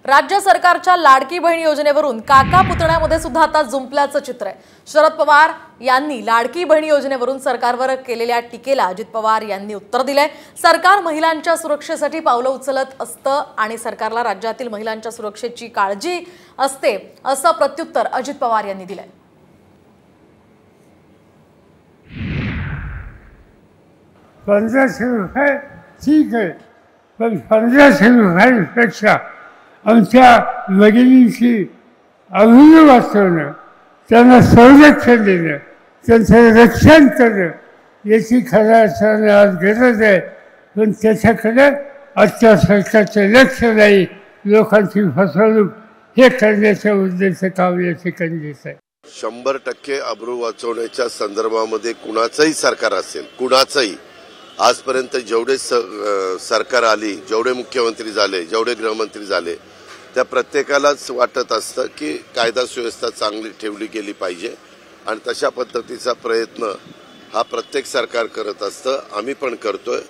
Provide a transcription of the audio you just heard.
राज्य सरकारच्या लाडकी बहीण योजनेवरून काका पुतण्यामध्ये सुद्धा आता जुंपल्याचं चित्र आहे। शरद पवार यांनी लाडकी बहीण योजनेवरून सरकारवर केलेल्या टीकेला अजित पवार यांनी उत्तर दिलंय। सरकार महिलांच्या सुरक्षेसाठी पावलं उचलत असतं आणि सरकारला राज्यातील महिलांच्या सुरक्षेची काळजी असते असं प्रत्युत्तर अजित पवार यांनी दिलंय। ₹1500 ठीक आहे, पण ₹1500पेक्षा आमच्या भगिनींची अभिनव वाचवणं, त्यांना संरक्षण देणं, त्यांचं रक्षण करणं याची खऱ्या अर्थाने आज गरज आहे। पण त्याच्याकडे आजच्या सरकारचं लक्ष नाही। लोकांची फसवणूक हे करण्याच्या उद्देश काम या ठिकाणी दिसत आहे। 100% अब्रू वाचवण्याच्या संदर्भामध्ये कुणाचंही सरकार असेल, कुणाचंही आजपर्यंत जेवढे सरकार आली, जेवढे मुख्यमंत्री झाले, जेवढे गृहमंत्री झाले, त्या प्रत्येकालाच वाटत असतं की कायदा सुव्यवस्था चांगली ठेवली गेली पाहिजे आणि तशा पद्धतीचा प्रयत्न हा प्रत्येक सरकार करत असतं। आम्ही पण करतोय।